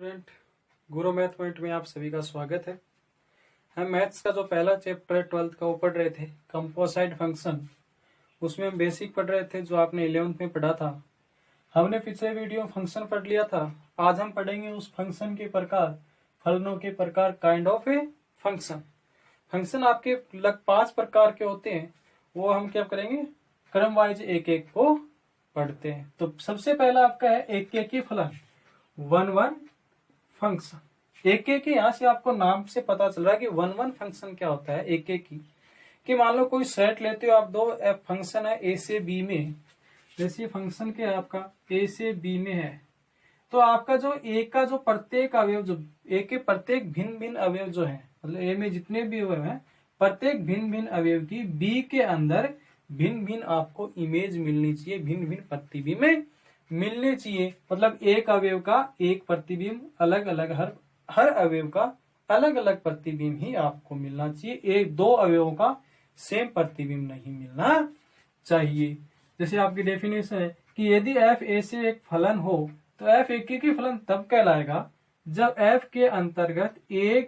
Student, गुरु math point में आप सभी का स्वागत है। हम मैथ्स का जो पहला चैप्टर है 12th का वो पढ़ रहे थे, कंपोजिट फंक्शन। उसमें हम बेसिक पढ़ रहे थे जो आपने 11th में पढ़ा था। हमने पिछले वीडियो में फंक्शन पढ़ लिया था। आज हम पढ़ेंगे उस फंक्शन के प्रकार, फलनों के प्रकार, kind of a function. Function आपके लग 5 प्रकार के होते हैं, वो हम क्या करेंगे, क्रम वाइज एक एक को पढ़ते हैं। तो सबसे पहला आपका है एक एक ही फलन, वन वन फंक्शन। एक एक ही, यहां से आपको नाम से पता चल रहा है कि वन वन फंक्शन क्या होता है। एक एक ही कि मान लो कोई सेट लेते हो आप, दो फंक्शन है ए से बी में, जैसे फंक्शन क्या है आपका ए से बी में है, तो आपका जो ए का जो प्रत्येक अवयव, जो ए के प्रत्येक भिन्न भिन्न अवयव जो है, मतलब ए में जितने भी अवयव हैं, प्रत्येक भिन्न भिन्न अवयव की बी के अंदर भिन्न भिन्न आपको इमेज मिलनी चाहिए, भिन्न भिन्न प्रतिबिंब मिलने चाहिए। मतलब एक अवयव का एक प्रतिबिंब अलग अलग, हर अवयव का अलग अलग प्रतिबिंब ही आपको मिलना चाहिए। एक दो अवयवों का सेम प्रतिबिंब नहीं मिलना चाहिए। जैसे आपकी डेफिनेशन है कि यदि एफ ए से एक फलन हो तो एफ एक ही फलन तब कहलाएगा जब एफ के अंतर्गत ए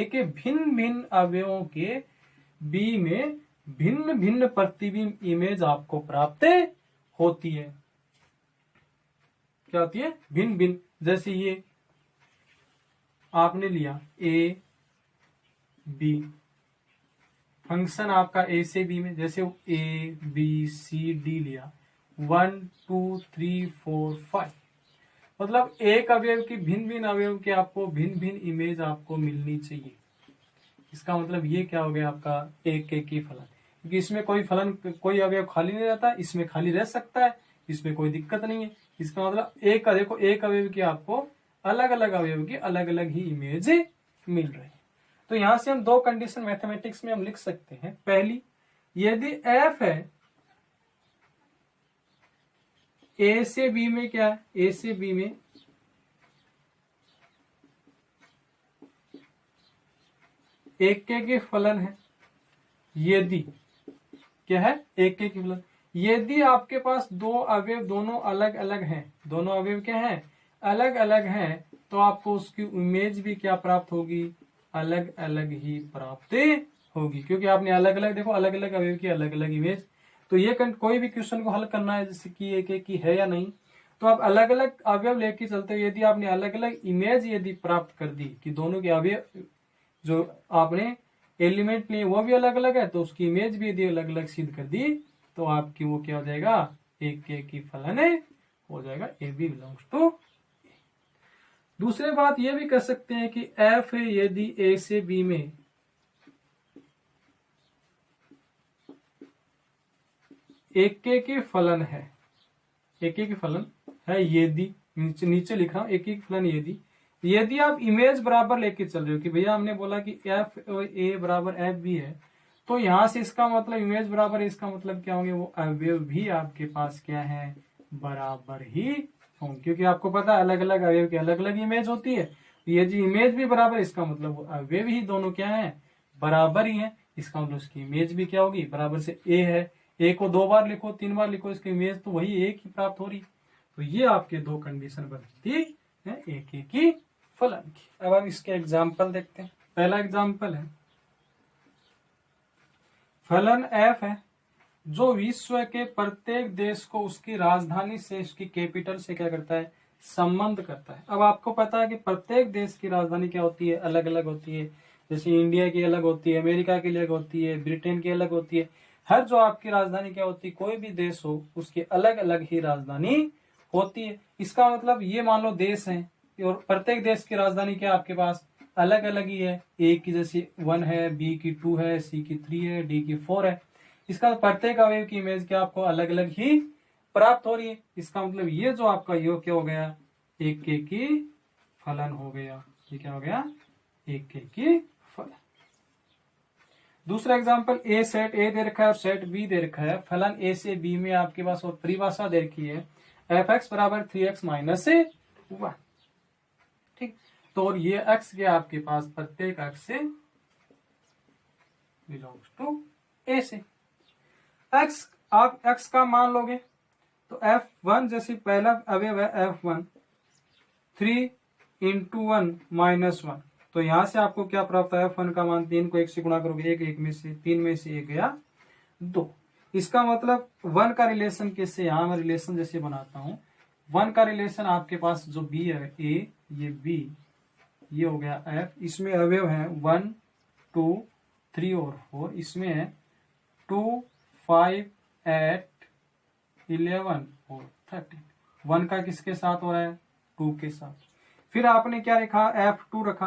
के भिन्न भिन्न अवयवों के बी में भिन्न भिन्न प्रतिबिंब इमेज आपको प्राप्त होती है। क्या होती है? भिन्न भिन्न। जैसे ये आपने लिया ए बी, फंक्शन आपका ए से बी में, जैसे ए बी सी डी लिया, 1 2 3 4 5, मतलब एक अवयव की भिन्न भिन्न अवयव के आपको भिन्न भिन्न इमेज आपको मिलनी चाहिए। इसका मतलब ये क्या हो गया आपका एक एक ही फलन, क्योंकि इसमें कोई फलन, कोई अवयव खाली नहीं रहता, इसमें खाली रह सकता है, इसमें कोई दिक्कत नहीं है। इसका मतलब एक देखो, एक अवयव की आपको अलग अलग अवयव की अलग अलग ही इमेज मिल रही है। तो यहां से हम दो कंडीशन मैथमेटिक्स में हम लिख सकते हैं। पहली, यदि एफ है ए से बी में, क्या है, ए से बी में एक के फलन है, यदि क्या है, एक के फलन, यदि आपके पास दो अवयव दोनों अलग अलग हैं, दोनों अवयव क्या हैं, अलग अलग हैं, तो आपको उसकी इमेज भी क्या प्राप्त होगी, अलग अलग ही प्राप्त होगी, क्योंकि आपने अलग अलग, देखो अलग अलग अवयव की अलग अलग इमेज। तो ये कोई भी क्वेश्चन को हल करना है, जैसे कि एक एक ही है या नहीं, तो आप अलग अलग अवयव लेके चलते हो। यदि आपने अलग अलग इमेज यदि प्राप्त कर दी कि दोनों के अवयव जो आपने एलिमेंट लिए वो भी अलग अलग है, तो उसकी इमेज भी यदि अलग अलग सिद्ध कर दी, तो आपकी वो क्या हो जाएगा, एक एक ही फलन हो जाएगा, ए बी बिलोंग्स टू। दूसरी बात ये भी कर सकते हैं कि एफ यदि ए से बी में एक के फलन है, एक के फलन है, यदि नीचे लिखा हूं एक फलन, यदि आप इमेज बराबर लेके चल रहे हो कि भैया हमने बोला कि एफ ए बराबर एफ बी है, तो यहां से इसका मतलब इमेज बराबर है, इसका मतलब क्या होंगे, वो अवयव भी आपके पास क्या है, बराबर ही होंगे, क्योंकि आपको पता है अलग अलग अवयव की अलग अलग इमेज होती है। ये जो इमेज भी बराबर, इसका मतलब वो अवयव ही दोनों क्या है, बराबर ही है। इसका मतलब उसकी इमेज भी क्या होगी, बराबर से ए है, ए को 2 बार लिखो 3 बार लिखो, इसकी इमेज तो वही एक ही प्राप्त हो रही। तो ये आपके दो कंडीशन बनती है एक एक ही फलन की। अब हम इसके एग्जाम्पल देखते हैं। पहला एग्जाम्पल है, फलन एफ है जो विश्व के प्रत्येक देश को उसकी राजधानी से, उसकी कैपिटल से क्या करता है, संबंध करता है। अब आपको पता है कि प्रत्येक देश की राजधानी क्या होती है, अलग अलग होती है। जैसे इंडिया की अलग होती है, अमेरिका की अलग होती है, ब्रिटेन की अलग होती है। हर जो आपकी राजधानी क्या होती है, कोई भी देश हो उसकी अलग अलग ही राजधानी होती है। इसका मतलब ये मान लो देश है और प्रत्येक देश की राजधानी क्या आपके पास अलग अलग ही है। ए की जैसे 1 है, बी की 2 है, सी की 3 है, डी की 4 है। इसका प्रत्येक अवयव की इमेज क्या आपको अलग अलग ही प्राप्त हो रही है। इसका मतलब ये जो आपका योग क्या हो गया, एक एक ही फलन हो गया। ये क्या हो गया, एक एक ही फलन। दूसरा एग्जांपल, ए सेट ए दे रखा है और सेट बी दे रखा है। फलन ए से बी में आपके पास और परिभाषा दे रखी है, एफ एक्स बराबर 3x माइनस 1। ठीक, तो और ये x के आपके पास प्रत्येक x से बिलोंग्स टू ए से। x आप x का मान लोगे तो F1 जैसे पहला अवयव है F1, 3 इंटू 1 माइनस 1। तो यहां से आपको क्या प्राप्त है, f1 का मान 3 को 1 से गुणा करोगे, 1 में से 3 में से 1 गया 2। इसका मतलब 1 का रिलेशन किससे, यहां मैं रिलेशन जैसे बनाता हूं, 1 का रिलेशन आपके पास जो b है a, ये b, ये हो गया f, इसमें अवयव है 1 2 3 और 4, इसमें है 2 5 8 11 और 13। 1 का किसके साथ हो रहा है, 2 के साथ। फिर आपने क्या रखा, f2 रखा,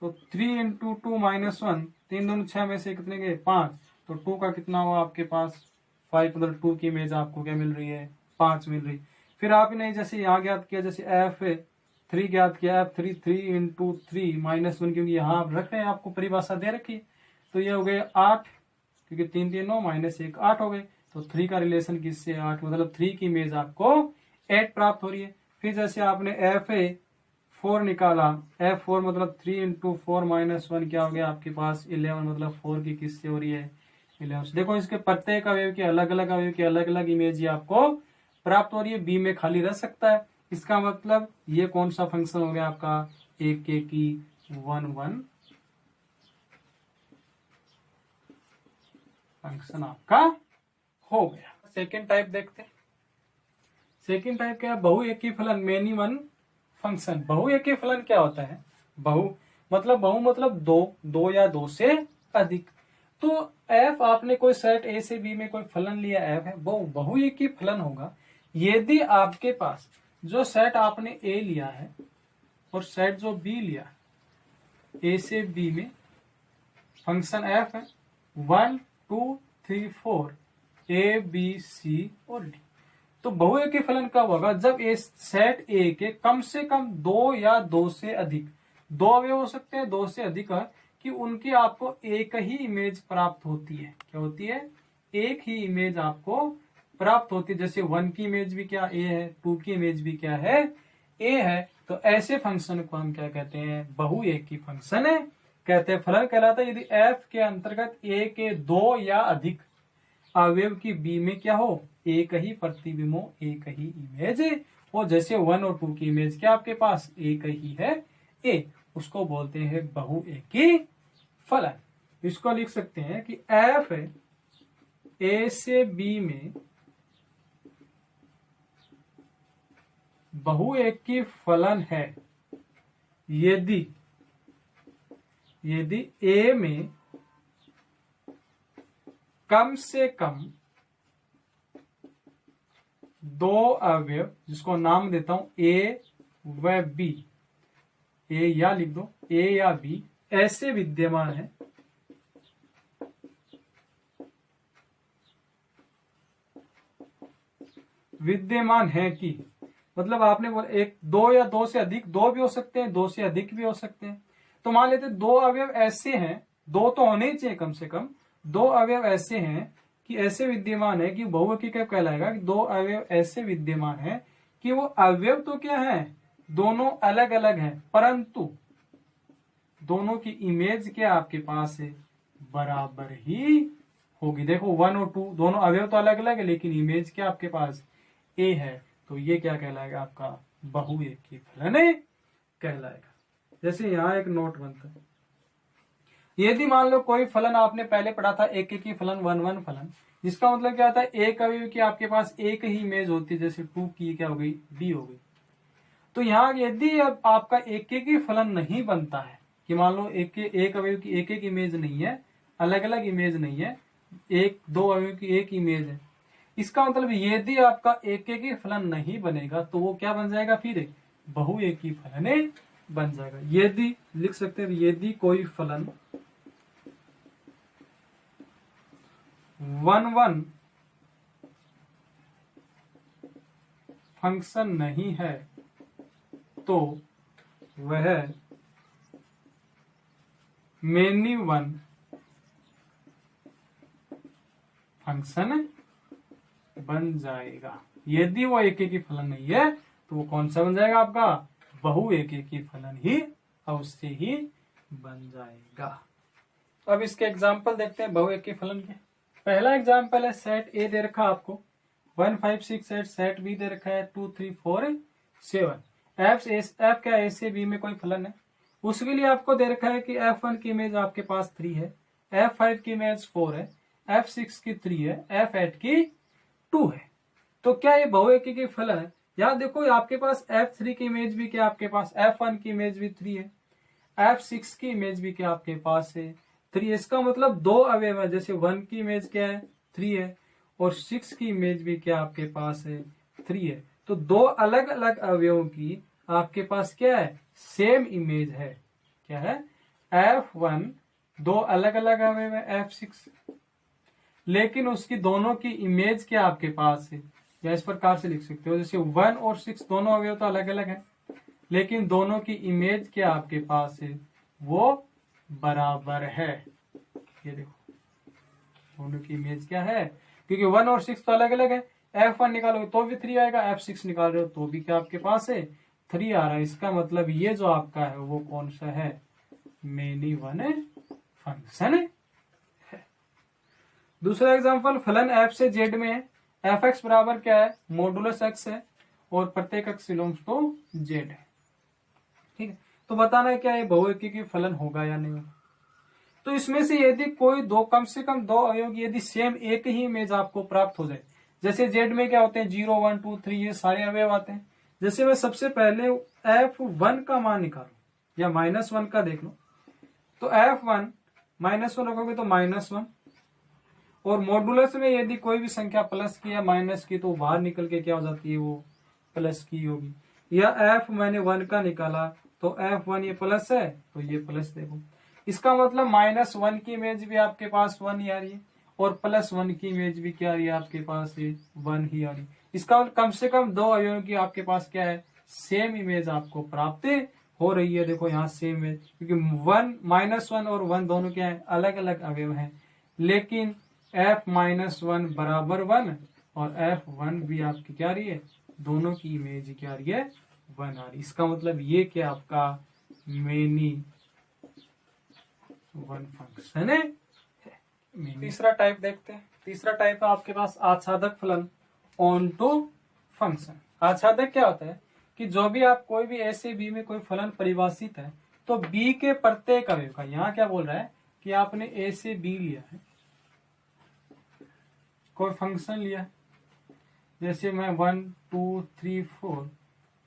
तो 3 इंटू 2 माइनस 1, 3 दूनी 6 में से कितने गए 5, तो 2 का कितना हुआ आपके पास 5, मतलब 2 की इमेज आपको क्या मिल रही है, 5 मिल रही। फिर आपने जैसे यहाँ ज्ञात किया, जैसे f3 ज्ञात किया, f3 3 इंटू 3 माइनस 1, क्योंकि यहाँ आप रख रहे हैं, आपको परिभाषा दे रखी, तो ये हो गए 8, क्योंकि 3 3 9 माइनस 1 8 हो गए। तो 3 का रिलेशन किससे 8, मतलब 3 की इमेज आपको 8 प्राप्त हो रही है। फिर जैसे आपने f4 निकाला, f4 मतलब 3 इंटू 4 माइनस 1 क्या हो गया आपके पास 11, मतलब 4 की किससे हो रही है 11। देखो इसके प्रत्येक अवयव की अलग अलग अवयव की अलग अलग इमेज आपको प्राप्त हो रही है, बी में खाली रह सकता है। इसका मतलब ये कौन सा फंक्शन हो गया आपका, एक के की 1 1 फंक्शन आपका हो गया। सेकेंड टाइप देखते हैं। सेकेंड टाइप क्या है, बहुएकी फलन, मेनी वन फंक्शन। बहुएकी फलन क्या होता है, बहु मतलब दो या दो से अधिक। तो f आपने कोई सेट a से b में कोई फलन लिया f है, वो बहुएकी फलन होगा यदि आपके पास जो सेट आपने a लिया है और सेट जो b लिया है, a से b में फंक्शन f है 1 2 3 4 a b c और d। तो बहुएकी फलन कब होगा, जब सेट ए के कम से कम 2 या 2 से अधिक, 2 अवयव हो सकते हैं 2 से अधिक है, कि उनकी आपको एक ही इमेज प्राप्त होती है। क्या होती है, एक ही इमेज आपको प्राप्त होती है। जैसे 1 की इमेज भी क्या ए है, 2 की इमेज भी क्या है ए है। तो ऐसे फंक्शन को हम क्या कहते हैं, बहुएकी फंक्शन है कहते हैं। फलन कहलाता है यदि f के अंतर्गत a के 2 या अधिक अवयव की b में क्या हो, एक ही प्रतिबिंब हो, एक ही इमेज है। और जैसे 1 और 2 की इमेज क्या आपके पास एक ही है a, उसको बोलते हैं बहुएकी फलन। इसको लिख सकते हैं कि f a से b में बहुएकी फलन है यदि a में कम से कम 2 अवयव, जिसको नाम देता हूं a व b, a या लिख दो a या b, ऐसे विद्यमान है कि मतलब आपने बोला एक 2 या 2 से अधिक, 2 भी हो सकते हैं 2 से अधिक भी हो सकते हैं। तो मान लेते 2 अवयव ऐसे हैं, 2 तो होने ही चाहिए कम से कम, 2 अवयव ऐसे हैं कि ऐसे विद्यमान है कि बहुएकी कब कहलाएगा, कि 2 अवयव ऐसे विद्यमान है कि वो अवयव तो क्या है दोनों अलग अलग हैं, परंतु दोनों की इमेज क्या आपके पास है बराबर ही होगी। देखो 1 और 2 दोनों अवयव तो अलग अलग है, लेकिन इमेज क्या आपके पास ए है। तो ये क्या कहलाएगा आपका बहुएकी फलन कहलाएगा। जैसे यहाँ एक नोट बनता है, यदि मान लो कोई फलन आपने पहले पढ़ा था एक की फलन 1 1 फलन, जिसका मतलब क्या होता है एक अवयव की आपके पास एक ही इमेज होती है, जैसे 2 की क्या हो गई b हो गई। तो यहाँ यदि अब आपका एक की फलन नहीं बनता है, कि मान लो एक अवयव की एक इमेज नहीं है, अलग अलग इमेज नहीं है, एक 2 अवयव की एक इमेज है, इसका मतलब यदि आपका एक की फलन नहीं बनेगा तो वो क्या बन जाएगा, फिर बहुएकी फलन बन जाएगा। यदि लिख सकते हैं, यदि कोई फलन 1 1 फंक्शन नहीं है तो वह मेनी वन फंक्शन बन जाएगा। यदि वो एक की फलन नहीं है तो वो कौन सा बन जाएगा आपका बहुएकी की फलन ही अवश्य ही बन जाएगा। अब इसके एग्जाम्पल देखते हैं बहुएकी फलन के। पहला एग्जाम्पल है सेट ए दे रखा आपको 1 5 6 8, सेट बी दे रखा है 2 3 4 7। एफ क्या ए से बी में कोई फलन है, उसके लिए आपको दे रखा है कि F1 की इमेज आपके पास 3 है, F5 की इमेज 4 है, F6 की 3 है, F8 की 2 है। तो क्या ये बहुएकी की फलन है? यार देखो आपके पास F3 की इमेज भी क्या आपके पास, F1 की इमेज भी 3 है, F6 की इमेज भी क्या आपके पास है 3। इसका मतलब दो अवयव है, जैसे 1 की इमेज क्या है 3 है और 6 की इमेज भी क्या आपके पास है 3 है। तो दो अलग अलग अवयवों की आपके पास क्या है, सेम इमेज है। क्या है, F1 दो अलग अलग अवयव है F6, लेकिन उसकी दोनों की इमेज क्या आपके पास है, या इस प्रकार से लिख सकते हो जैसे 1 और 6 दोनों अवयव तो अलग अलग है, लेकिन दोनों की इमेज क्या आपके पास है, वो बराबर है। ये देखो दोनों की इमेज क्या है, क्योंकि 1 और 6 तो अलग अलग है। F1 निकालोगे तो भी 3 आएगा, F6 निकाल रहे हो तो भी क्या आपके पास है 3 आ रहा है। इसका मतलब ये जो आपका है वो कौन सा है, मेनी वन फंक्शन है। दूसरा एग्जांपल, फलन f से z में है, f(x) बराबर क्या है, मॉडुलस x है और प्रत्येक x बिलोंग्स टू z है। ठीक है, तो बताना है क्या ये बहुएकी की फलन होगा या नहीं होगा। तो इसमें से यदि कोई दो, कम से कम दो अवयव यदि सेम एक ही इमेज आपको प्राप्त हो जाए, जैसे z में क्या होते हैं 0 1 2 3 ये सारे अवयव आते हैं। जैसे मैं सबसे पहले F1 का मान निकालू या -1 का देख लो, तो F1 -1 रखोगे तो -1, और मॉडुलस में यदि कोई भी संख्या प्लस की या माइनस की तो बाहर निकल के क्या हो जाती है, वो प्लस की होगी। या F मैंने 1 का निकाला तो F1 ये प्लस है तो ये प्लस, देखो इसका मतलब -1 की इमेज भी आपके पास 1 ही आ रही है और +1 की इमेज भी क्या आ रही है आपके पास 1 ही आ रही है। इसका कम से कम दो अवयवों की आपके पास क्या है, सेम इमेज आपको प्राप्त हो रही है। देखो यहाँ सेम है, क्योंकि -1 और 1 दोनों क्या है, अलग अलग अवयव हैं, लेकिन F-1 बराबर 1 और F1 भी आपकी क्या आ रही है, दोनों की इमेज क्या आ रही है 1 आ रही है। इसका मतलब ये क्या आपका मेनी वन फंक्शन है। तीसरा टाइप देखते हैं। तीसरा टाइप है आपके पास आच्छादक फलन, ऑन टू फंक्शन। आच्छादक क्या होता है कि जो भी आप कोई भी ऐसे बी में कोई फलन परिभाषित है तो बी के प्रत्येक अवयव का, यहाँ क्या बोल रहा है कि आपने ए से बी लिया है, कोई फंक्शन लिया है, जैसे मैं 1 2 3 4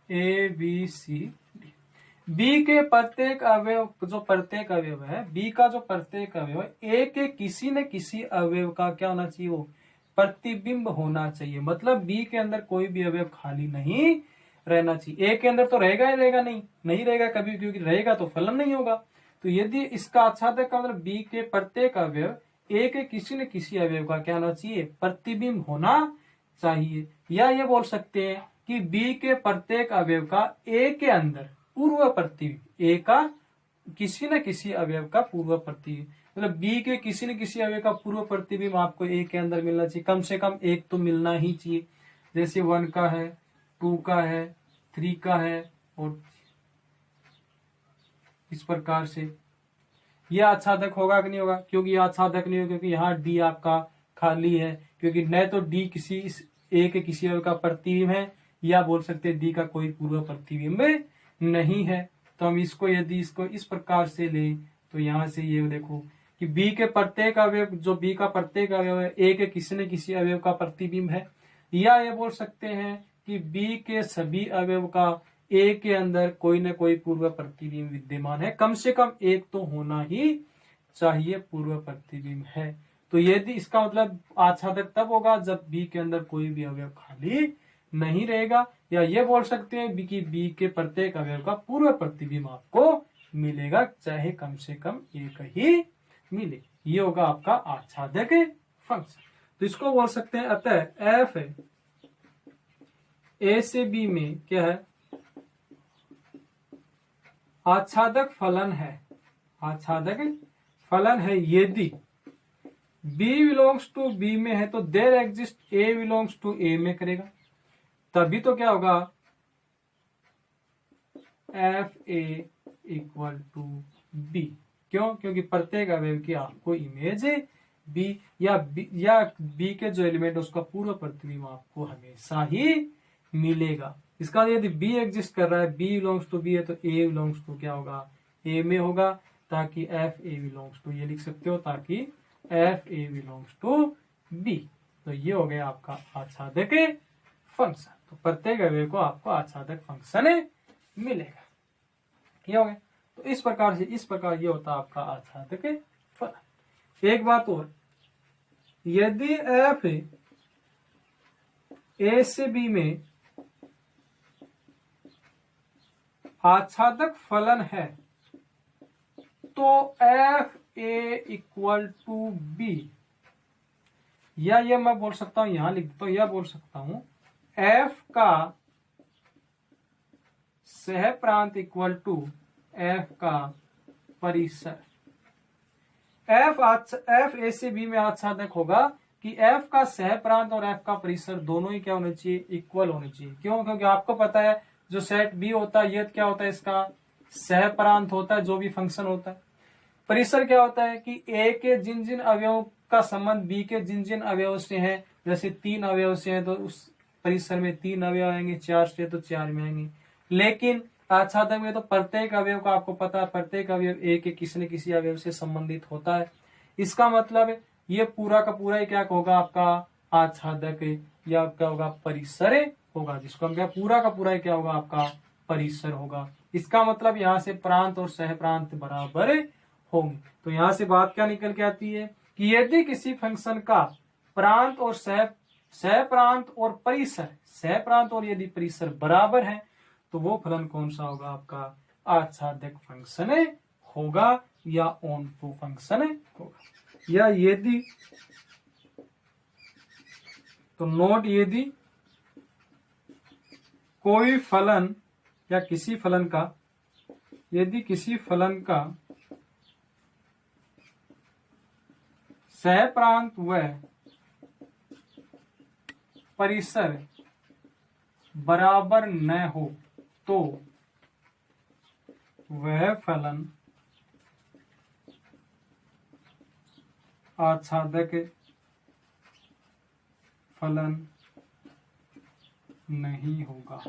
A B C D, B के प्रत्येक अवयव, जो प्रत्येक अवयव है बी का जो प्रत्येक अवयव है, ए के किसी न किसी अवयव का क्या होना चाहिए, वो प्रतिबिंब होना चाहिए। मतलब बी के अंदर कोई भी अवयव खाली नहीं रहना चाहिए। ए के अंदर तो रहेगा ही रहेगा, नहीं रहेगा कभी, क्योंकि रहेगा तो फलन नहीं होगा। तो यदि इसका आच्छादक का मतलब बी के प्रत्येक अवयव ए के किसी न किसी अवयव का क्या होना चाहिए, प्रतिबिंब होना चाहिए। या ये बोल सकते हैं कि बी के प्रत्येक अवयव का ए के अंदर पूर्व प्रतिबिंब, ए का किसी न किसी अवयव का पूर्व प्रतिबिंब, मतलब बी के किसी न किसी अवयव का पूर्व प्रतिबिंब आपको ए के अंदर मिलना चाहिए। कम से कम एक तो मिलना ही चाहिए, जैसे 1 का है, 2 का है, 3 का है, और इस प्रकार से यह आच्छादक होगा कि नहीं होगा, क्योंकि यह आच्छादक नहीं होगा क्योंकि यहाँ डी आपका खाली है, क्योंकि न तो डी किसी इस ए के किसी अवयव का प्रतिबिंब है, या बोल सकते हैं डी का कोई पूर्व प्रतिबिंब नहीं है। तो हम इसको यदि इसको इस प्रकार से लें तो यहाँ से ये देखो कि बी के प्रत्येक अवयव, जो बी का प्रत्येक अवयव है ए के किसी न किसी अवयव का प्रतिबिंब है। या ये बोल सकते हैं कि बी के सभी अवयव का ए के अंदर कोई न कोई पूर्व प्रतिबिंब विद्यमान है, कम से कम एक तो होना ही चाहिए पूर्व प्रतिबिंब है। तो यदि इसका मतलब आच्छादक तब होगा जब बी के अंदर कोई भी अवयव खाली नहीं रहेगा। या ये बोल सकते हैं कि बी के प्रत्येक अवयव का पूर्व प्रतिबिंब आपको मिलेगा, चाहे कम से कम एक ही मिले। ये होगा आपका आच्छादक फंक्शन। तो इसको बोल सकते हैं, अतः एफ ए से बी में क्या है, आच्छादक फलन है। आच्छादक फलन है यदि b बिलोंग्स टू b में है तो there exist a belongs to a में करेगा, तभी तो क्या होगा F A equal to B. क्यों, क्योंकि प्रत्येक अवयव की आपको इमेज b या b के जो एलिमेंट उसका पूर्व प्रतिबिंब आपको हमेशा ही मिलेगा। इसका यदि बी एग्जिस्ट कर रहा है, बी बिलोंग्स टू बी है, तो ए बिलोंग्स टू क्या होगा, ए में होगा, ताकि एफ ए बिलोंग्स टू, ये लिख सकते हो, ताकि F A belongs to B. तो ये हो गया आपका आच्छादक फंक्शन। तो प्रत्येक अवयव को आपको आच्छादक फंक्शन मिलेगा। ये हो गया। तो इस प्रकार ये होता है आपका आच्छादक फलन। एक बात और, यदि एफ ए से बी में आच्छादक फलन है, तो F A equal to B, या ये मैं बोल सकता हूं, यहां लिख देता हूं, यह बोल सकता हूं एफ का सह प्रांत इक्वल टू एफ का परिसर। एफ ए से बी में आच्छादक होगा कि एफ का सह प्रांत और एफ का परिसर दोनों ही क्या होने चाहिए, इक्वल होने चाहिए। क्यों? क्योंकि आपको पता है जो सेट बी होता है ये क्या होता है, इसका सह प्रांत होता है, जो भी फंक्शन होता है। परिसर क्या होता है कि ए के जिन जिन अवयवों का संबंध बी के जिन जिन अवयव से है, जैसे 3 अवयव से है तो उस परिसर में 3 अवयव आएंगे, 4 से तो 4 में आएंगे। लेकिन आच्छादक में तो प्रत्येक अवयव का आपको पता है, प्रत्येक अवयव ए के किसी न किसी अवयव से संबंधित होता है। इसका मतलब ये पूरा का पूरा ही क्या होगा, आपका आच्छादक या क्या होगा, परिसर होगा, जिसको हम क्या पूरा का पूरा ही क्या होगा, आपका परिसर होगा। इसका मतलब यहाँ से प्रांत और सह प्रांत बराबर होंगे। तो यहाँ से बात क्या निकल के आती है कि यदि किसी फंक्शन का प्रांत और सह प्रांत और परिसर, सह प्रांत और यदि परिसर बराबर है, तो वो फलन कौन सा होगा, आपका आच्छादक फंक्शन होगा या ऑन टू फंक्शन होगा। या यदि, तो नोट, यदि कोई फलन या किसी फलन का, यदि किसी फलन का सह प्रांत व परिसर बराबर न हो, तो वह फलन आच्छादक फलन नहीं होगा।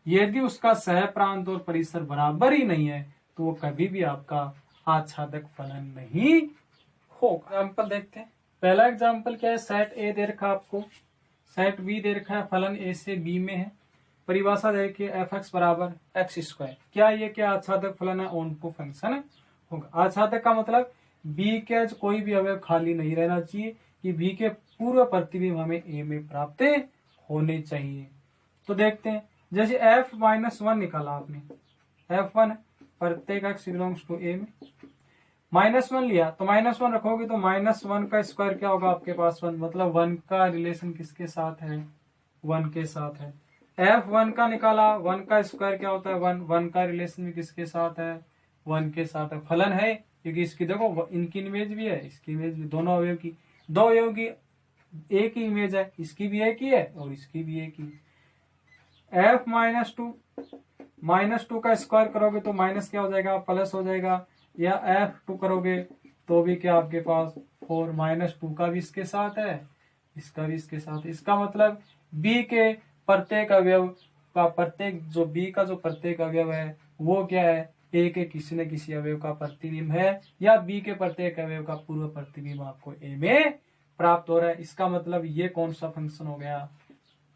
यदि उसका सह प्रांत और परिसर बराबर ही नहीं है, तो वो कभी भी आपका आच्छादक फलन नहीं होगा। एग्जाम्पल देखते हैं। पहला एग्जाम्पल क्या है, सेट ए दे रखा आपको, सेट बी दे रखा है, फलन ए से बी में है, परिभाषा देखिए एफ एक्स बराबर एक्स स्क्वायर। क्या ये क्या आच्छादक फलन है, ऑन टू फंक्शन होगा। आच्छादक का मतलब बी के कोई भी अवयव खाली नहीं रहना चाहिए, कि बी के पूर्व प्रतिबिंब हमें ए में प्राप्त होने चाहिए। तो देखते हैं, जैसे f-1 निकाला आपने, f1 प्रत्येक x बिलोंग्स टू ए में, -1 लिया तो -1 रखोगे तो -1 का स्क्वायर क्या होगा आपके पास 1, मतलब 1 का रिलेशन किसके साथ है, 1 के साथ है। f1 का निकाला, 1 का स्क्वायर क्या होता है 1, 1 का रिलेशन भी किसके साथ है, 1 के साथ है। फलन है क्योंकि इसकी देखो इनकी इमेज भी है, इसकी इमेज भी, दोनों अवयव की, दो अवयव की एक ही इमेज है, इसकी भी एक ही है और इसकी भी एक ही। f-2 का स्क्वायर करोगे तो माइनस क्या हो जाएगा, प्लस हो जाएगा, या f2 करोगे तो भी क्या आपके पास 4, -2 का भी इसके साथ है, इसका भी इसके साथ। इसका मतलब b के प्रत्येक अवयव का, प्रत्येक जो b का जो प्रत्येक अवयव है वो क्या है, a के किसी न किसी अवयव का प्रतिबिंब है, या b के प्रत्येक अवयव का पूर्व प्रतिबिंब आपको a में प्राप्त हो रहा है। इसका मतलब ये कौन सा फंक्शन हो गया,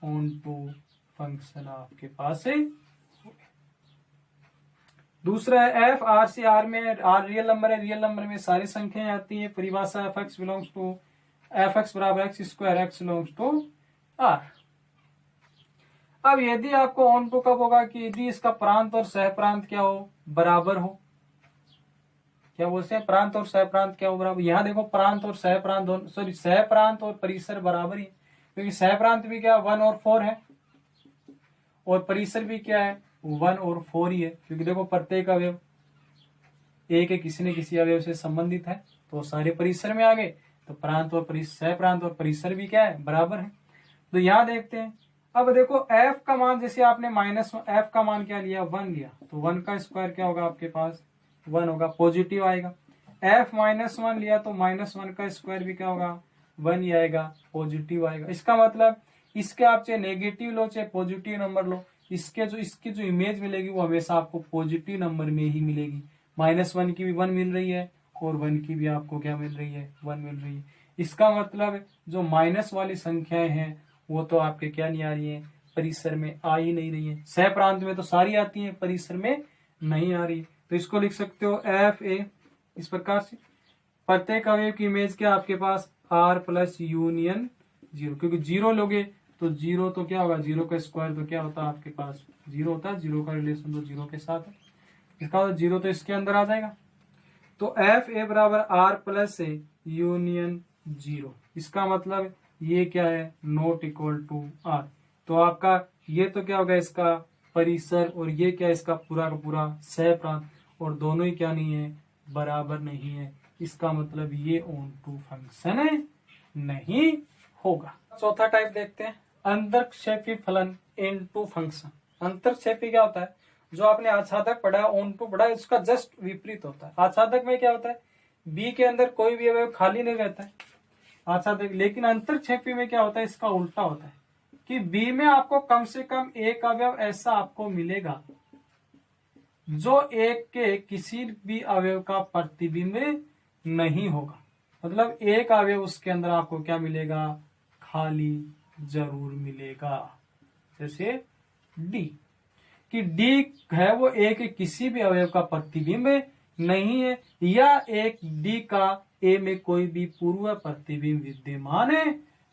ऑन टू फंक्शन आपके पास है। दूसरा है एफ आर से आर में, आर रियल नंबर है, रियल नंबर में सारी संख्याएं आती है। परिभाषा F X belongs to F X बराबर X square, X belongs to R. अब यदि आपको ऑन टू कब होगा कि यदि इसका प्रांत और सह प्रांत क्या हो, बराबर हो। क्या बोलते हैं, प्रांत और सह प्रांत क्या हो, बराबर। यहाँ देखो प्रांत और सह प्रांत, सॉरी सह प्रांत और परिसर बराबर ही, क्योंकि सह प्रांत भी क्या 1 और 4 है और परिसर भी क्या है 1 और 4 ही है, क्योंकि देखो प्रत्येक अवयव ए के किसी न किसी अवयव से संबंधित है, तो सारे परिसर में आ गए। तो प्रांत और सह प्रांत और परिसर भी क्या है, बराबर है। तो यहाँ देखते हैं, अब देखो f का मान, जैसे आपने f का मान क्या लिया 1 लिया, तो 1 का स्क्वायर क्या होगा आपके पास 1 होगा, पॉजिटिव आएगा। f-1 लिया तो -1 का स्क्वायर भी क्या होगा 1 ही आएगा, पॉजिटिव आएगा। इसका मतलब इसके आप चाहे नेगेटिव लो चाहे पॉजिटिव नंबर लो, इसकी जो इमेज मिलेगी वो हमेशा आपको पॉजिटिव नंबर में ही मिलेगी। -1 की भी 1 मिल रही है और 1 की भी आपको क्या मिल रही है, 1 मिल रही है। इसका मतलब जो माइनस वाली संख्याएं हैं वो तो आपके क्या नहीं आ रही है, परिसर में आ ही नहीं रही है। सह प्रांत में तो सारी आती है, परिसर में नहीं आ रही। तो इसको लिख सकते हो FA इस प्रकार से। प्रत्येक अवयव की इमेज क्या आपके पास R प्लस यूनियन 0, क्योंकि 0 लोगे तो 0 तो क्या होगा, 0 का स्क्वायर तो क्या होता है आपके पास 0 होता है, 0 का रिलेशन तो 0 के साथ है, इसका मतलब 0 तो इसके अंदर आ जाएगा। तो FA बराबर R प्लस यूनियन 0, इसका मतलब ये क्या है, नॉट इक्वल टू R। तो आपका ये तो क्या होगा इसका परिसर, और ये क्या इसका पूरा का पूरा सह प्रांत, और दोनों ही क्या नहीं है, बराबर नहीं है। इसका मतलब ये ऑन टू फंक्शन नहीं होगा। चौथा टाइप देखते हैं, अंतरक्षेपी फलन इनटू फंक्शन। अंतरक्षेपी क्या होता है, जो आपने आच्छादक पढ़ा ऑन टू पढ़ा, इसका जस्ट विपरीत होता है। आच्छादक में क्या होता है, बी के अंदर कोई भी अवयव खाली नहीं रहता है आच्छादक, लेकिन अंतरक्षेपी में क्या होता है, इसका उल्टा होता है कि बी में आपको कम से कम एक अवयव ऐसा आपको मिलेगा जो एक के किसी भी अवयव का प्रतिबिंब नहीं होगा। मतलब एक अवयव उसके अंदर आपको क्या मिलेगा, खाली जरूर मिलेगा। जैसे डी, कि डी है वो ए के किसी भी अवयव का प्रतिबिंब नहीं है, या एक डी का ए में कोई भी पूर्व प्रतिबिंब विद्यमान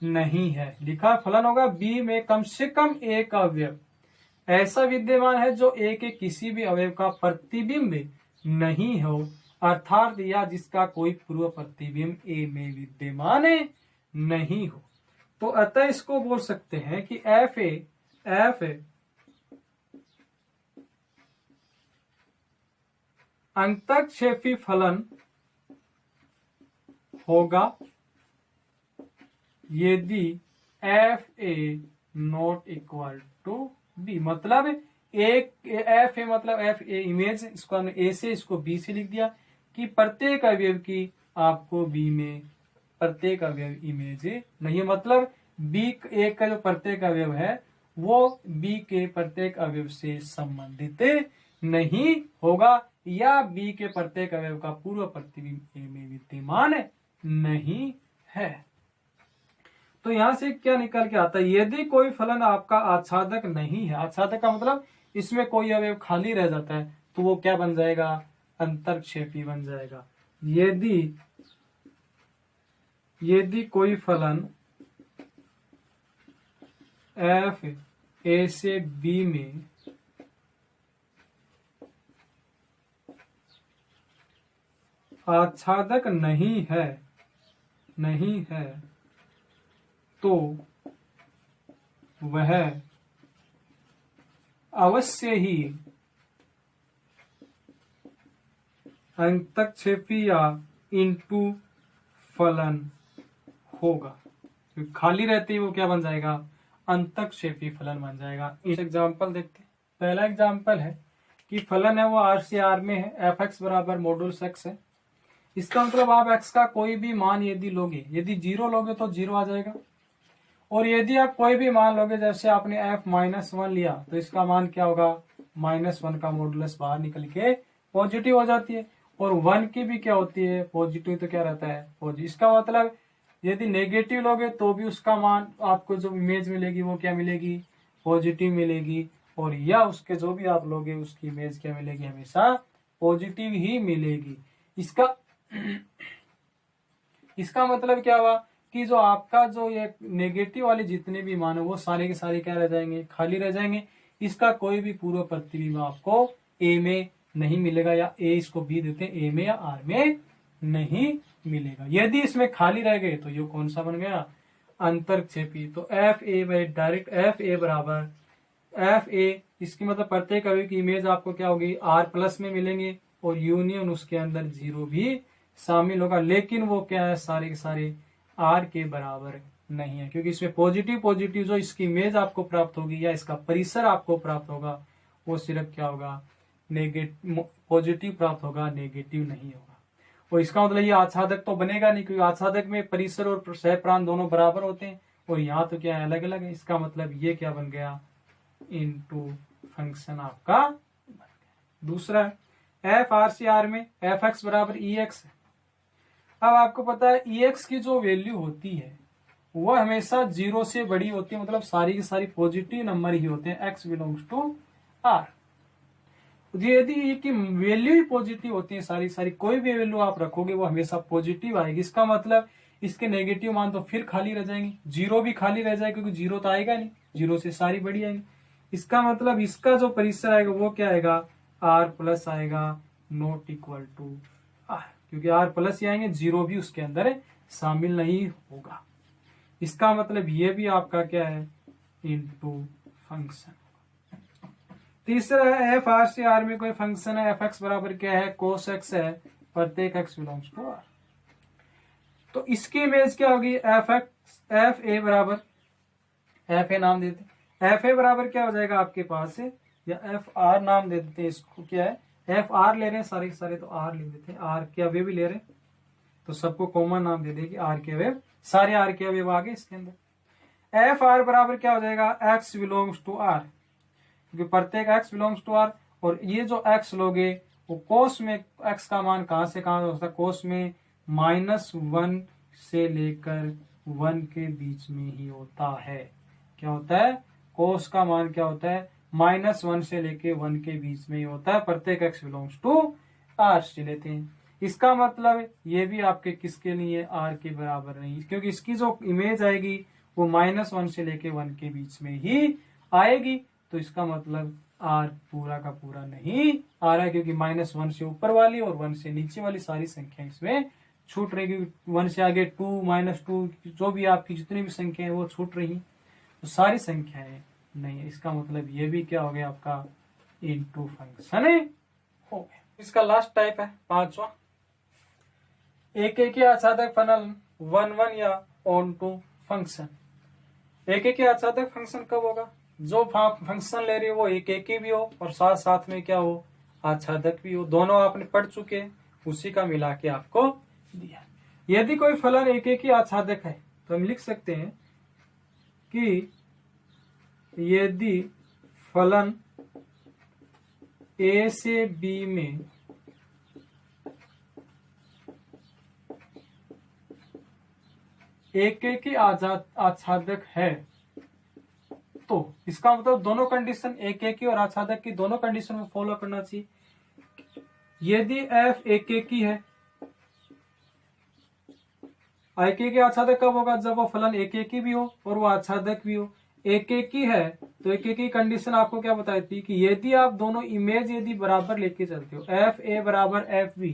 नहीं है। लिखा फलन होगा बी में कम से कम एक अवयव ऐसा विद्यमान है जो ए के किसी भी अवयव का प्रतिबिंब नहीं हो, अर्थात या जिसका कोई पूर्व प्रतिबिंब ए में विद्यमान नहीं हो। तो अतः इसको बोल सकते हैं कि एफ अंतरक्षेपी फलन होगा यदि FA not equal to B। मतलब एक FA मतलब FA इमेज, इसको हमने A से इसको B से लिख दिया कि प्रत्येक अवयव की आपको B में प्रत्येक अवयव इमेज नहीं है। मतलब B एक का जो प्रत्येक अवयव है वो B के प्रत्येक अवयव से संबंधित नहीं होगा, या B के प्रत्येक अवयव का पूर्व प्रतिबिंब A में विद्यमान नहीं है। तो यहां से क्या निकल के आता है, यदि कोई फलन आपका आच्छादक नहीं है, आच्छादक का मतलब इसमें कोई अवयव खाली रह जाता है, तो वो क्या बन जाएगा, अंतरक्षेपी बन जाएगा। यदि कोई फलन F A से B में आच्छादक नहीं है तो वह अवश्य ही अंतरक्षेपी या इनटू फलन होगा। तो खाली रहते ही वो क्या बन जाएगा, अंतरक्षेपी फलन बन जाएगा। इस एग्जांपल देखते हैं। पहला एग्जांपल है कि फलन है वो R से R में है, fx बराबर मॉडुलस x है। इसका मतलब आप x का कोई भी मान यदि लोगे, यदि 0 लोगे तो 0 आ जाएगा, और यदि आप कोई भी मान लोगे, जैसे आपने f-1 लिया तो इसका मान क्या होगा, -1 का मॉडुलस बाहर निकल के पॉजिटिव हो जाती है, और 1 की भी क्या होती है, पॉजिटिव, तो क्या रहता है पॉजिटिव। इसका मतलब यदि नेगेटिव लोगे तो भी उसका मान आपको जो इमेज मिलेगी वो क्या मिलेगी, पॉजिटिव मिलेगी, और या उसके जो भी आप लोगे उसकी इमेज क्या मिलेगी, हमेशा पॉजिटिव ही मिलेगी। इसका मतलब क्या हुआ कि जो आपका जो ये नेगेटिव वाले जितने भी मान है वो सारे के सारे क्या रह जाएंगे, खाली रह जाएंगे। इसका कोई भी पूर्व प्रतिबिंब आपको ए में नहीं मिलेगा, या ए इसको बी देते हैं, ए में या आर में नहीं मिलेगा। यदि इसमें खाली रह गए तो ये कौन सा बन गया, अंतरक्षेपी। तो FA बाई डायरेक्ट FA बराबर FA, इसकी मतलब प्रत्येक अवयव की इमेज आपको क्या होगी, R प्लस में मिलेंगे, और यूनियन उसके अंदर 0 भी शामिल होगा, लेकिन वो क्या है, सारे के सारे R के बराबर नहीं है, क्योंकि इसमें पॉजिटिव जो इसकी इमेज आपको प्राप्त होगी या इसका परिसर आपको प्राप्त होगा वो सिर्फ क्या होगा, नेगेटिव, पॉजिटिव प्राप्त होगा, नेगेटिव नहीं होगा। और इसका मतलब ये आच्छादक तो बनेगा नहीं, क्योंकि आच्छादक में परिसर और सह प्रांत दोनों बराबर होते हैं, और यहाँ तो क्या है, अलग अलग है। इसका मतलब ये क्या बन गया, इनटू फंक्शन आपका। दूसरा एफ आर सी आर में एफ एक्स बराबर ई एक्स है। अब आपको पता है ई एक्स की जो वैल्यू होती है वह हमेशा 0 से बड़ी होती है, मतलब सारी की सारी पॉजिटिव नंबर ही होते हैं, एक्स बिलोंग्स टू आर। यदि ये की वैल्यू ही पॉजिटिव होती है सारी सारी, कोई भी वैल्यू आप रखोगे वो हमेशा पॉजिटिव आएगी। इसका मतलब इसके नेगेटिव मान तो फिर खाली रह जाएंगे, 0 भी खाली रह जाएगा क्योंकि 0 तो आएगा नहीं, 0 से सारी बड़ी आएंगी। इसका मतलब इसका जो परिसर आएगा वो क्या आएगा, आर प्लस आएगा, नॉट इक्वल टू आर, क्योंकि आर प्लस ही आएंगे, 0 भी उसके अंदर शामिल नहीं होगा। इसका मतलब ये भी आपका क्या है, इनटू फंक्शन। तीसरा है एफ आर से आर में कोई फंक्शन है, एफ एक्स बराबर क्या है, कोस एक्स है, प्रत्येक एक्स बिलोंग्स टू आर। तो इसकी इमेज क्या होगी, एफ एक्स, एफ ए बराबर, एफ ए नाम देते, एफ ए बराबर क्या हो जाएगा आपके पास है, या एफ आर नाम दे देते हैं इसको, क्या है, एफ आर ले रहे हैं सारे सारे तो आर ले देते हैं, आर के अवयव भी ले रहे हैं तो सबको कॉमन नाम दे देंगे आर के अवयव, सारे आर के अवयव आ गए इसके अंदर। एफ आर बराबर क्या हो जाएगा, एक्स बिलोंग्स टू आर, क्योंकि प्रत्येक एक्स बिलोंग्स टू आर, और ये जो एक्स लोगे वो कोस में एक्स का मान कहां से कहां होता है, कोस में -1 से लेकर 1 के बीच में ही होता है। क्या होता है, कोस का मान क्या होता है, -1 से लेके 1 के बीच में ही होता है, प्रत्येक एक्स बिलोंग्स टू आर से लेते हैं। इसका मतलब ये भी आपके किसके लिए, आर के बराबर नहीं, क्योंकि इसकी जो इमेज आएगी वो -1 से लेके 1 के बीच में ही आएगी। तो इसका मतलब आर पूरा का पूरा नहीं आ रहा है, क्योंकि -1 से ऊपर वाली और 1 से नीचे वाली सारी संख्या इसमें छूट रही, क्योंकि 1 से आगे 2, -2 जो भी आपकी जितनी भी संख्या है वो छूट रही, तो सारी संख्याएं नहीं है। इसका मतलब ये भी क्या हो गया आपका, इनटू फंक्शन हो गया। इसका लास्ट टाइप है पांचवा, एक आच्छादक फलन 1 या ऑन टू फंक्शन। एक आच्छादक फंक्शन कब होगा, जो फंक्शन ले रही है वो एक ही भी हो और साथ साथ में क्या हो, आच्छादक भी हो, दोनों आपने पढ़ चुके, उसी का मिला के आपको दिया। यदि कोई फलन एक ही आच्छादक है तो हम लिख सकते हैं कि यदि फलन ए से बी में एक ही आच्छादक है, तो इसका मतलब दोनों कंडीशन एक ही और आच्छादक की दोनों कंडीशन को फॉलो करना चाहिए। यदि एफ एक ही है, एक ही आच्छादक कब होगा, जब वो फलन एक ही भी हो और वो आच्छादक भी हो। एक ही है तो एक ही कंडीशन आपको क्या बताई थी कि यदि आप दोनों इमेज यदि बराबर लेके चलते हो, एफ ए बराबर एफ बी,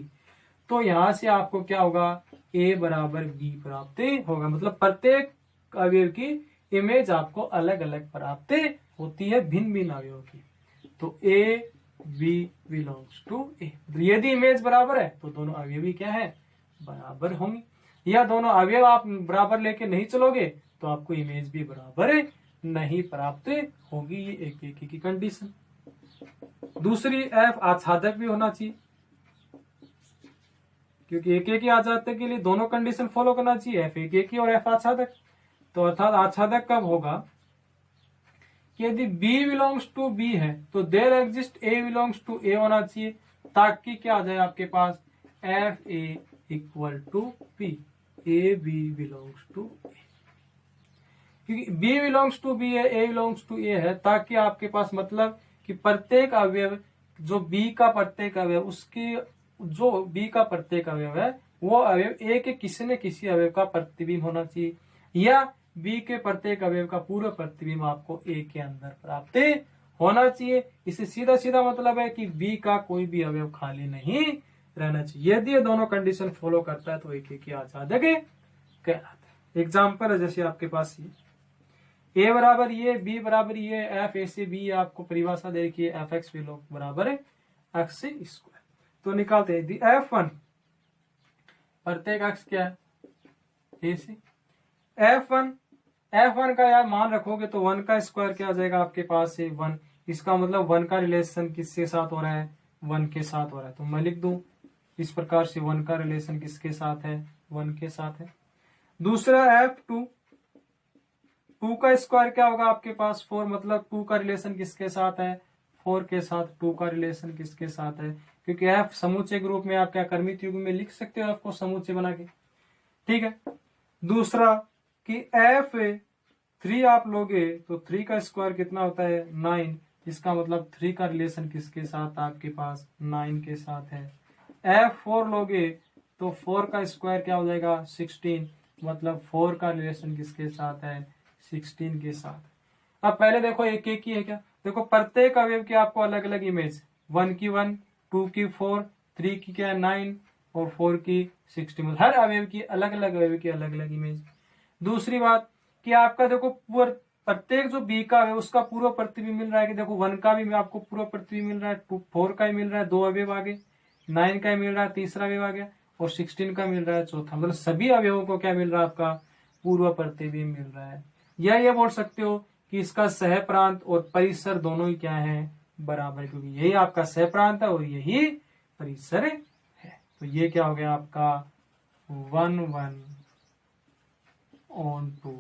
तो यहां से आपको क्या होगा, ए बराबर बी प्राप्त होगा। मतलब प्रत्येक अवयव की इमेज आपको अलग अलग प्राप्त होती है, भिन्न भिन्न अवयव की। तो ए बी बिलोंग्स टू ए, यदि इमेज बराबर है तो दोनों अवयव भी क्या है, बराबर होंगे। या दोनों अवयव आप बराबर लेके नहीं चलोगे तो आपको इमेज भी बराबर नहीं प्राप्त होगी। ये एक की कंडीशन। दूसरी, एफ आच्छादक भी होना चाहिए, क्योंकि एक आच्छादक के लिए दोनों कंडीशन फॉलो करना चाहिए, एफ एक ही और एफ आच्छादक। तो अर्थात आच्छादक कब होगा कि यदि B बिलोंग्स टू B है तो there exist A belongs to A होना चाहिए, ताकि क्या आ जाए आपके पास, F A equal to B, A B belongs to A. क्योंकि B बिलोंग्स टू B है, A बिलोंग्स टू A है, ताकि आपके पास मतलब कि प्रत्येक अवयव जो B का प्रत्येक अवयव, उसकी जो B का प्रत्येक अवयव है वो अवयव A के किसी न किसी अवयव का प्रतिबिंब होना चाहिए, या B के प्रत्येक अवयव का पूरा प्रतिबिंब आपको A के अंदर प्राप्त होना चाहिए। इसे सीधा सीधा मतलब है कि B का कोई भी अवयव खाली नहीं रहना चाहिए। यदि ये दोनों कंडीशन फॉलो करता है तो एक ही आच्छादक कहलाता है। एग्जाम्पल है जैसे आपके पास ये A बराबर ये, B बराबर ये, एफ ए से बी, आपको परिभाषा दे रखी है, एफ एक्स बराबर है एक्स स्क्वायर। तो निकालते हैं F1 प्रत्येक एक्स क्या है, ए से, F1 का यार मान रखोगे तो 1 का स्क्वायर क्या आ जाएगा आपके पास से 1। इसका मतलब 1 का रिलेशन किसके साथ हो रहा है, 1 के साथ हो रहा है। तो मैं लिख दूं इस प्रकार से 1 का रिलेशन किसके साथ है, 1 के साथ है। दूसरा 2 का स्क्वायर क्या होगा आपके पास 4, मतलब 2 का रिलेशन किसके साथ है 4 के साथ, 2 का रिलेशन किसके साथ है, क्योंकि एफ समूचे ग्रुप में आप क्या कर्मित युग्म में लिख सकते हो आपको समूचे बना के, ठीक है। दूसरा कि एफ 3 आप लोगे तो 3 का स्क्वायर कितना होता है 9, इसका मतलब 3 का रिलेशन किसके साथ आपके पास 9 के साथ है। एफ 4 लोगे तो 4 का स्क्वायर क्या हो जाएगा 16, मतलब 4 का रिलेशन किसके साथ है 16 के साथ। अब पहले देखो एक एक ही है क्या, देखो प्रत्येक अवयव की आपको अलग अलग इमेज, 1 की 1, 2 की 4, 3 की क्या 9 और 4 की 16, मतलब हर अवयव की अलग अलग अवयव की अलग अलग इमेज। दूसरी बात कि आपका देखो प्रत्येक जो बी का है उसका पूर्व प्रतिबिंब मिल रहा है कि देखो 1 का भी आपको पूर्व प्रतिबिंब मिल रहा है, 4 का ही मिल रहा है, 2 अवयव आगे, 9 का ही मिल रहा है, तीसरा अवयव आ गया, और 16 का मिल रहा है चौथा, मतलब सभी अवयवों को क्या मिल रहा है आपका पूर्व प्रतिबिंब मिल रहा है। या ये बोल सकते हो कि इसका सह प्रांत और परिसर दोनों ही क्या है बराबर, क्योंकि यही आपका सह प्रांत है और यही परिसर है। तो ये क्या हो गया आपका 1 1 on 2।